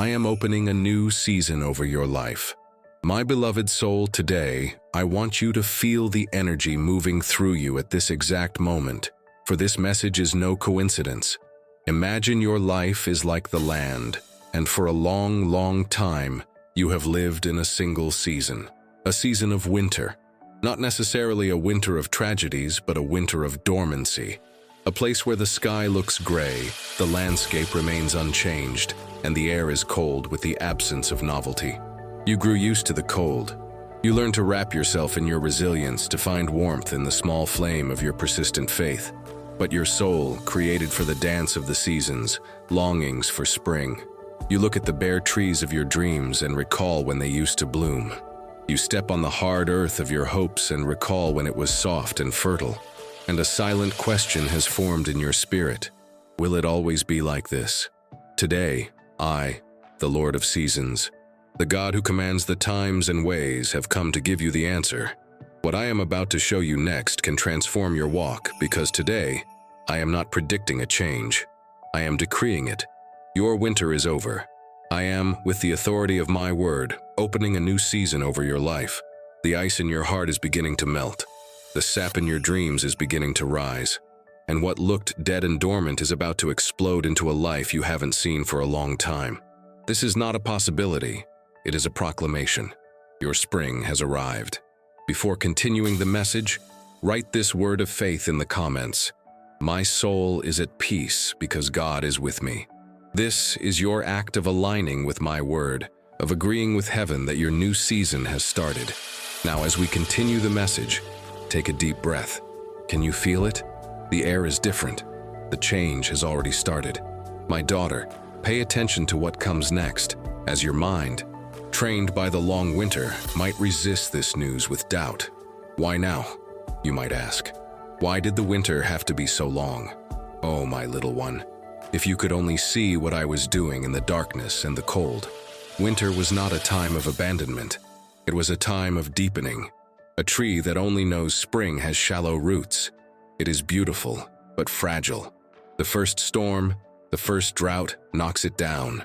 I am opening a new season over your life. My beloved soul, today, I want you to feel the energy moving through you at this exact moment, for this message is no coincidence. Imagine your life is like the land, and for a long, long time, you have lived in a single season, a season of winter. Not necessarily a winter of tragedies, but a winter of dormancy. A place where the sky looks gray, the landscape remains unchanged, and the air is cold with the absence of novelty. You grew used to the cold. You learned to wrap yourself in your resilience to find warmth in the small flame of your persistent faith. But your soul, created for the dance of the seasons, longings for spring. You look at the bare trees of your dreams and recall when they used to bloom. You step on the hard earth of your hopes and recall when it was soft and fertile. And a silent question has formed in your spirit. Will it always be like this? Today, I, the Lord of Seasons, the God who commands the times and ways, have come to give you the answer. What I am about to show you next can transform your walk, because today, I am not predicting a change. I am decreeing it. Your winter is over. I am, with the authority of my word, opening a new season over your life. The ice in your heart is beginning to melt. The sap in your dreams is beginning to rise. And what looked dead and dormant is about to explode into a life you haven't seen for a long time. This is not a possibility. It is a proclamation. Your spring has arrived. Before continuing the message, write this word of faith in the comments. My soul is at peace because God is with me. This is your act of aligning with my word, of agreeing with heaven that your new season has started. Now, as we continue the message, take a deep breath. Can you feel it? The air is different. The change has already started. My daughter, pay attention to what comes next, as your mind, trained by the long winter, might resist this news with doubt. Why now? You might ask. Why did the winter have to be so long? Oh, my little one, if you could only see what I was doing in the darkness and the cold. Winter was not a time of abandonment. It was a time of deepening. A tree that only knows spring has shallow roots. It is beautiful, but fragile. The first storm, the first drought knocks it down.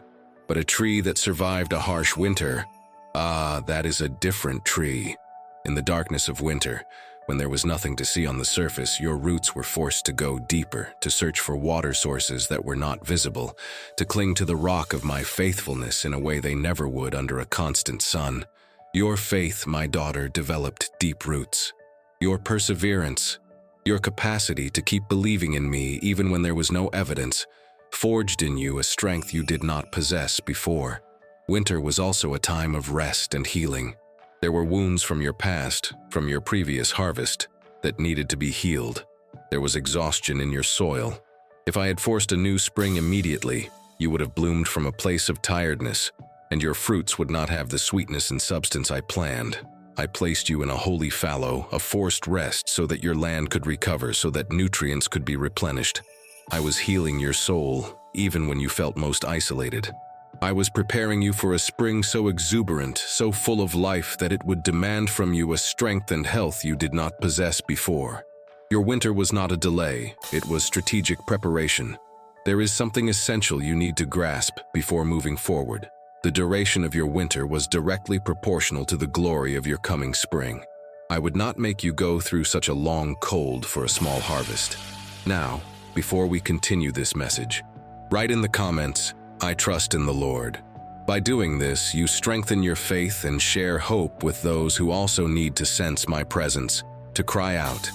But a tree that survived a harsh winter, that is a different tree. In the darkness of winter, when there was nothing to see on the surface, your roots were forced to go deeper, to search for water sources that were not visible, to cling to the rock of my faithfulness in a way they never would under a constant sun. Your faith, my daughter, developed deep roots. Your perseverance, your capacity to keep believing in me even when there was no evidence, forged in you a strength you did not possess before. Winter was also a time of rest and healing. There were wounds from your past, from your previous harvest, that needed to be healed. There was exhaustion in your soil. If I had forced a new spring immediately, you would have bloomed from a place of tiredness, and your fruits would not have the sweetness and substance I planned. I placed you in a holy fallow, a forced rest, so that your land could recover, so that nutrients could be replenished. I was healing your soul, even when you felt most isolated. I was preparing you for a spring so exuberant, so full of life that it would demand from you a strength and health you did not possess before. Your winter was not a delay, it was strategic preparation. There is something essential you need to grasp before moving forward. The duration of your winter was directly proportional to the glory of your coming spring. I would not make you go through such a long cold for a small harvest. Now, before we continue this message, write in the comments, I trust in the Lord. By doing this, you strengthen your faith and share hope with those who also need to sense my presence, to cry out.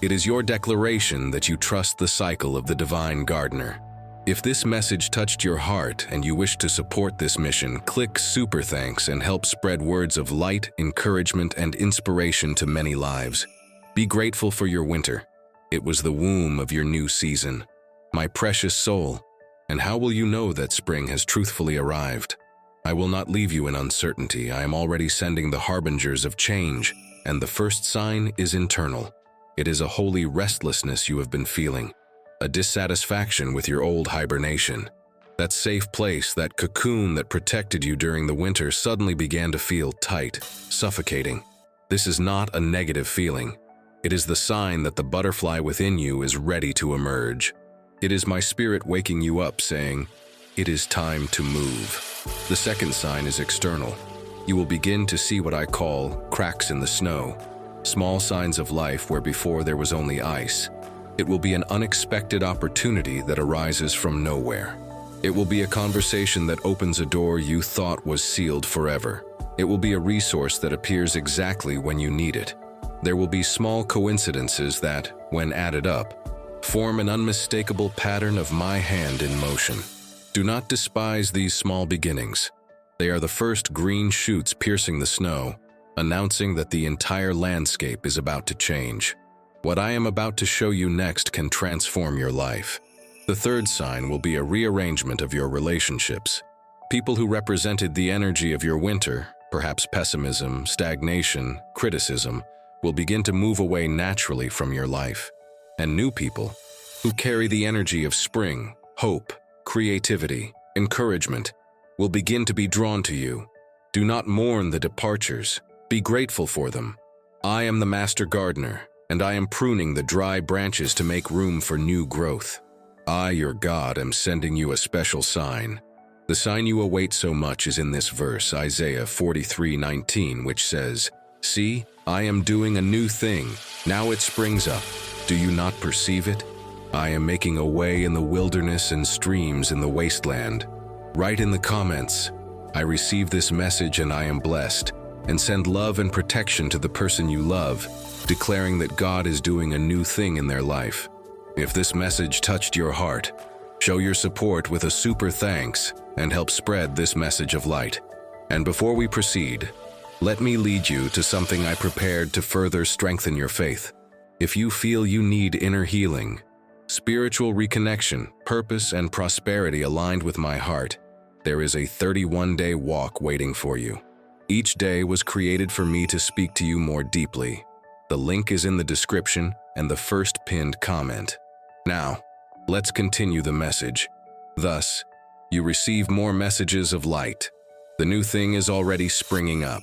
It is your declaration that you trust the cycle of the divine gardener. If this message touched your heart and you wish to support this mission, click Super Thanks and help spread words of light, encouragement, and inspiration to many lives. Be grateful for your winter. It was the womb of your new season. My precious soul, and how will you know that spring has truthfully arrived? I will not leave you in uncertainty. I am already sending the harbingers of change, and the first sign is internal. It is a holy restlessness you have been feeling, a dissatisfaction with your old hibernation. That safe place, that cocoon that protected you during the winter suddenly began to feel tight, suffocating. This is not a negative feeling. It is the sign that the butterfly within you is ready to emerge. It is my spirit waking you up, saying, It is time to move. The second sign is external. You will begin to see what I call cracks in the snow, small signs of life where before there was only ice. It will be an unexpected opportunity that arises from nowhere. It will be a conversation that opens a door you thought was sealed forever. It will be a resource that appears exactly when you need it. There will be small coincidences that, when added up, form an unmistakable pattern of my hand in motion. Do not despise these small beginnings. They are the first green shoots piercing the snow, announcing that the entire landscape is about to change. What I am about to show you next can transform your life. The third sign will be a rearrangement of your relationships. People who represented the energy of your winter, perhaps pessimism, stagnation, criticism, will begin to move away naturally from your life. And new people, who carry the energy of spring, hope, creativity, encouragement, will begin to be drawn to you. Do not mourn the departures. Be grateful for them. I am the master gardener, and I am pruning the dry branches to make room for new growth. I, your God, am sending you a special sign. The sign you await so much is in this verse, Isaiah 43:19, which says, "See, I am doing a new thing. Now it springs up. Do you not perceive it? I am making a way in the wilderness and streams in the wasteland." Write in the comments, "I receive this message and I am blessed," and send love and protection to the person you love, declaring that God is doing a new thing in their life. If this message touched your heart, show your support with a super thanks and help spread this message of light. And before we proceed, let me lead you to something I prepared to further strengthen your faith. If you feel you need inner healing, spiritual reconnection, purpose, and prosperity aligned with my heart, there is a 31-day walk waiting for you. Each day was created for me to speak to you more deeply. The link is in the description and the first pinned comment. Now, let's continue the message. Thus, you receive more messages of light. The new thing is already springing up.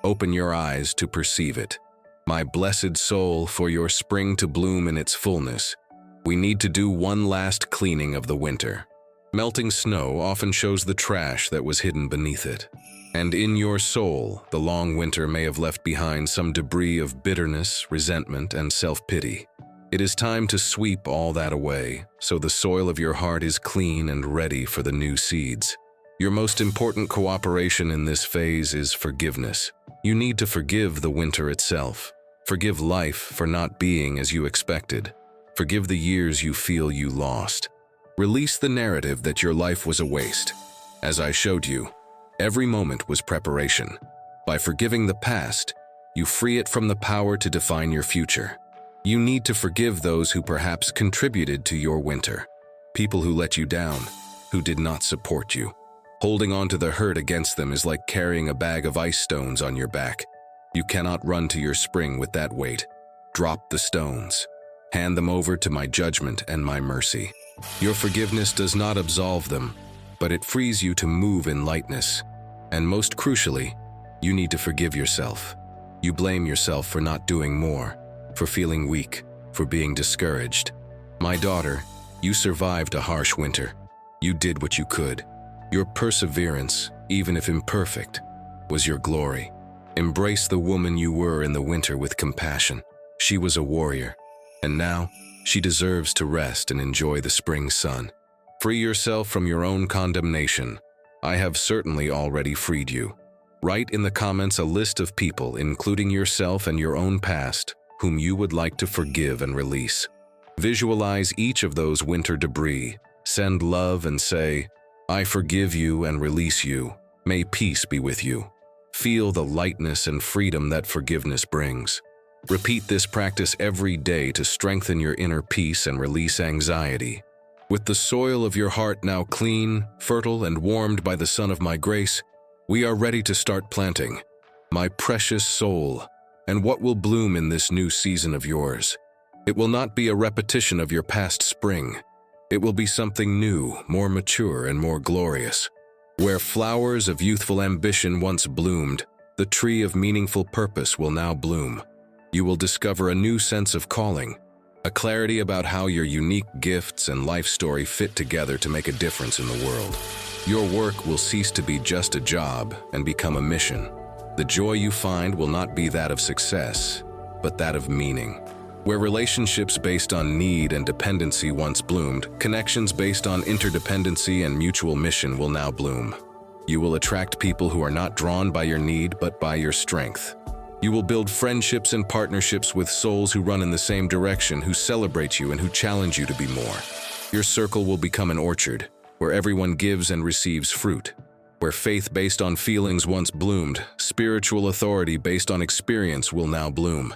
Open your eyes to perceive it. My blessed soul, for your spring to bloom in its fullness. We need to do one last cleaning of the winter. Melting snow often shows the trash that was hidden beneath it. And in your soul, the long winter may have left behind some debris of bitterness, resentment, and self-pity. It is time to sweep all that away, so the soil of your heart is clean and ready for the new seeds. Your most important cooperation in this phase is forgiveness. You need to forgive the winter itself. Forgive life for not being as you expected. Forgive the years you feel you lost. Release the narrative that your life was a waste. As I showed you, every moment was preparation. By forgiving the past, you free it from the power to define your future. You need to forgive those who perhaps contributed to your winter. People who let you down, who did not support you. Holding on to the hurt against them is like carrying a bag of ice stones on your back. You cannot run to your spring with that weight. Drop the stones. Hand them over to my judgment and my mercy. Your forgiveness does not absolve them, but it frees you to move in lightness. And most crucially, you need to forgive yourself. You blame yourself for not doing more, for feeling weak, for being discouraged. My daughter, you survived a harsh winter. You did what you could. Your perseverance, even if imperfect, was your glory. Embrace the woman you were in the winter with compassion. She was a warrior, and now she deserves to rest and enjoy the spring sun. Free yourself from your own condemnation. I have certainly already freed you. Write in the comments a list of people, including yourself and your own past, whom you would like to forgive and release. Visualize each of those winter debris. Send love and say, "I forgive you and release you. May peace be with you." Feel the lightness and freedom that forgiveness brings. Repeat this practice every day to strengthen your inner peace and release anxiety. With the soil of your heart now clean, fertile, and warmed by the sun of my grace, we are ready to start planting. My precious soul, and what will bloom in this new season of yours? It will not be a repetition of your past spring. It will be something new, more mature, and more glorious. Where flowers of youthful ambition once bloomed, the tree of meaningful purpose will now bloom. You will discover a new sense of calling, A clarity about how your unique gifts and life story fit together to make a difference in the world. Your work will cease to be just a job and become a mission. The joy you find will not be that of success, but that of meaning. Where relationships based on need and dependency once bloomed, connections based on interdependency and mutual mission will now bloom. You will attract people who are not drawn by your need but by your strength. You will build friendships and partnerships with souls who run in the same direction, who celebrate you and who challenge you to be more. Your circle will become an orchard, where everyone gives and receives fruit. Where faith based on feelings once bloomed, spiritual authority based on experience will now bloom.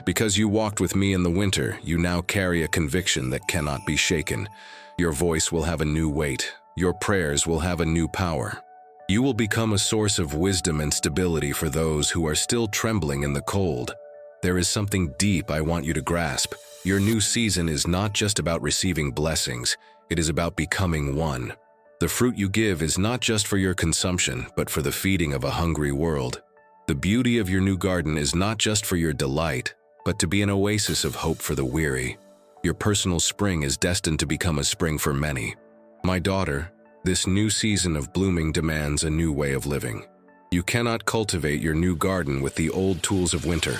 Because you walked with me in the winter, you now carry a conviction that cannot be shaken. Your voice will have a new weight. Your prayers will have a new power. You will become a source of wisdom and stability for those who are still trembling in the cold. There is something deep I want you to grasp. Your new season is not just about receiving blessings, it is about becoming one. The fruit you give is not just for your consumption, but for the feeding of a hungry world. The beauty of your new garden is not just for your delight, but to be an oasis of hope for the weary. Your personal spring is destined to become a spring for many. My daughter, this new season of blooming demands a new way of living. You cannot cultivate your new garden with the old tools of winter.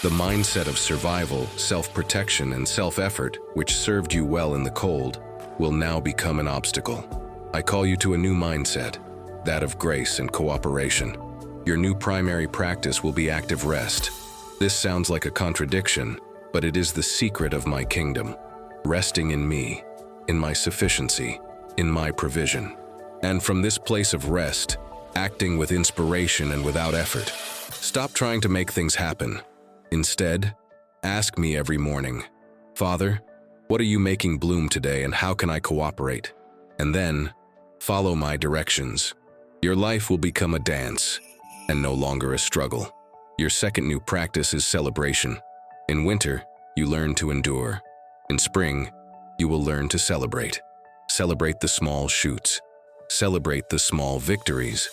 The mindset of survival, self-protection, and self-effort, which served you well in the cold, will now become an obstacle. I call you to a new mindset, that of grace and cooperation. Your new primary practice will be active rest. This sounds like a contradiction, but it is the secret of my kingdom. Resting in me, in my sufficiency, in my provision. And from this place of rest, acting with inspiration and without effort. Stop trying to make things happen. Instead, ask me every morning, Father, what are you making bloom today and how can I cooperate? And then, follow my directions. Your life will become a dance and no longer a struggle. Your second new practice is celebration. In winter, you learn to endure. In spring, you will learn to celebrate. Celebrate the small shoots. Celebrate the small victories.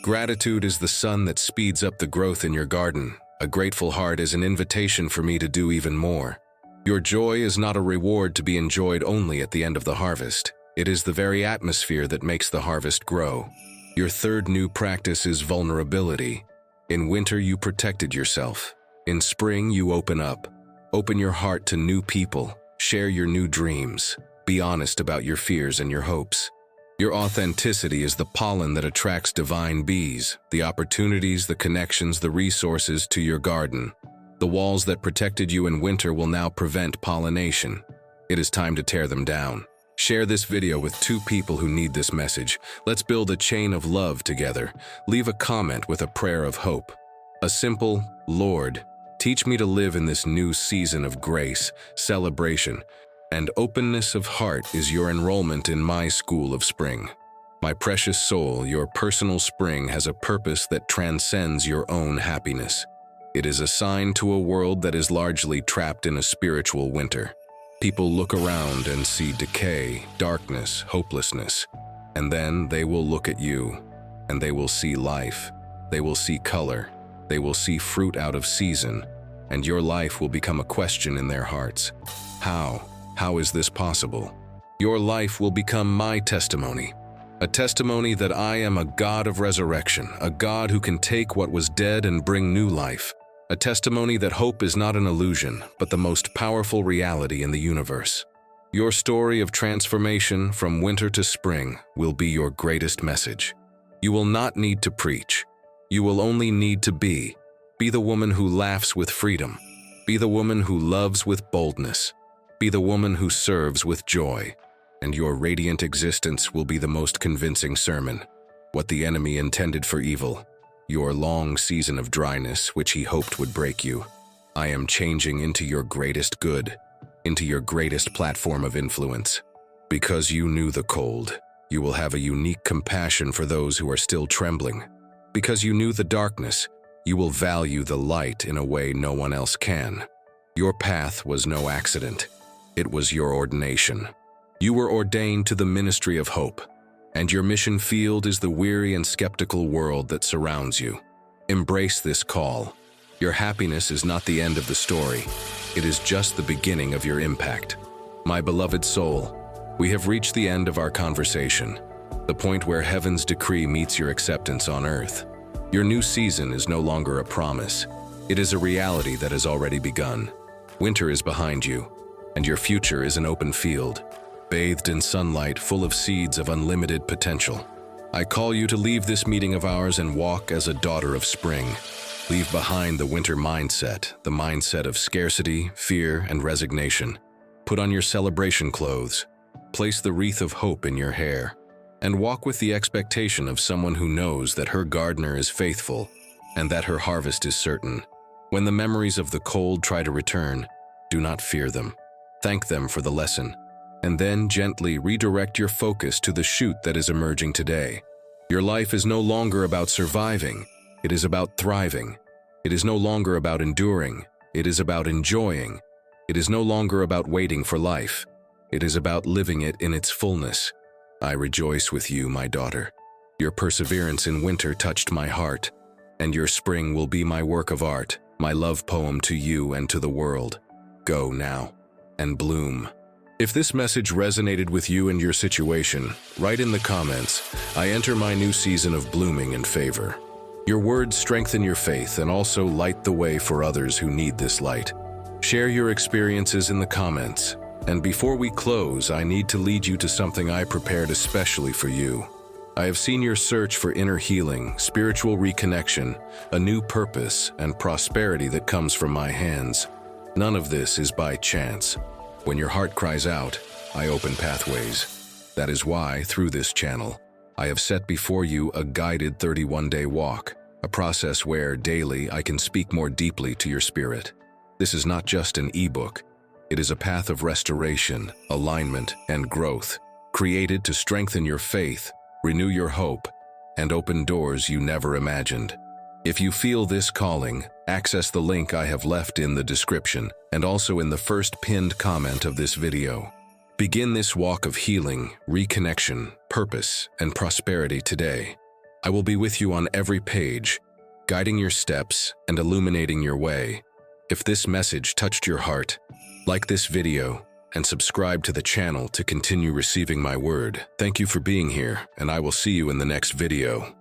Gratitude is the sun that speeds up the growth in your garden. A grateful heart is an invitation for me to do even more. Your joy is not a reward to be enjoyed only at the end of the harvest. It is the very atmosphere that makes the harvest grow. Your third new practice is vulnerability. In winter, you protected yourself. In spring, you open up. Open your heart to new people. Share your new dreams. Be honest about your fears and your hopes. Your authenticity is the pollen that attracts divine bees, the opportunities, the connections, the resources to your garden. The walls that protected you in winter will now prevent pollination. It is time to tear them down. Share this video with 2 people who need this message. Let's build a chain of love together. Leave a comment with a prayer of hope. A simple, Lord, teach me to live in this new season of grace, celebration, and openness of heart is your enrollment in my school of spring. My precious soul, your personal spring has a purpose that transcends your own happiness. It is a sign to a world that is largely trapped in a spiritual winter. People look around and see decay, darkness, hopelessness, and then they will look at you, and they will see life. They will see color. They will see fruit out of season, and your life will become a question in their hearts. How? How is this possible? Your life will become my testimony. A testimony that I am a God of resurrection, a God who can take what was dead and bring new life. A testimony that hope is not an illusion, but the most powerful reality in the universe. Your story of transformation from winter to spring will be your greatest message. You will not need to preach. You will only need to be. Be the woman who laughs with freedom. Be the woman who loves with boldness. Be the woman who serves with joy. And your radiant existence will be the most convincing sermon. What the enemy intended for evil, your long season of dryness which he hoped would break you, I am changing into your greatest good, into your greatest platform of influence. Because you knew the cold, you will have a unique compassion for those who are still trembling. Because you knew the darkness, you will value the light in a way no one else can. Your path was no accident. It was your ordination. You were ordained to the ministry of hope, and your mission field is the weary and skeptical world that surrounds you. Embrace this call. Your happiness is not the end of the story. It is just the beginning of your impact. My beloved soul, we have reached the end of our conversation, the point where heaven's decree meets your acceptance on earth. Your new season is no longer a promise. It is a reality that has already begun. Winter is behind you, and your future is an open field, bathed in sunlight full of seeds of unlimited potential. I call you to leave this meeting of ours and walk as a daughter of spring. Leave behind the winter mindset, the mindset of scarcity, fear, and resignation. Put on your celebration clothes, place the wreath of hope in your hair, and walk with the expectation of someone who knows that her gardener is faithful and that her harvest is certain. When the memories of the cold try to return, do not fear them. Thank them for the lesson, and then gently redirect your focus to the shoot that is emerging today. Your life is no longer about surviving, it is about thriving. It is no longer about enduring, it is about enjoying. It is no longer about waiting for life, it is about living it in its fullness. I rejoice with you, my daughter. Your perseverance in winter touched my heart, and your spring will be my work of art, my love poem to you and to the world. Go now and bloom. If this message resonated with you and your situation, write in the comments, I enter my new season of blooming in favor. Your words strengthen your faith and also light the way for others who need this light. Share your experiences in the comments. And before we close, I need to lead you to something I prepared especially for you. I have seen your search for inner healing, spiritual reconnection, a new purpose, and prosperity that comes from my hands. None of this is by chance. When your heart cries out, I open pathways. That is why, through this channel, I have set before you a guided 31-day walk, a process where, daily, I can speak more deeply to your spirit. This is not just an ebook. It is a path of restoration, alignment, and growth, created to strengthen your faith, renew your hope, and open doors you never imagined. If you feel this calling, access the link I have left in the description and also in the first pinned comment of this video. Begin this walk of healing, reconnection, purpose, and prosperity today. I will be with you on every page, guiding your steps and illuminating your way. If this message touched your heart, like this video and subscribe to the channel to continue receiving my word. Thank you for being here, and I will see you in the next video.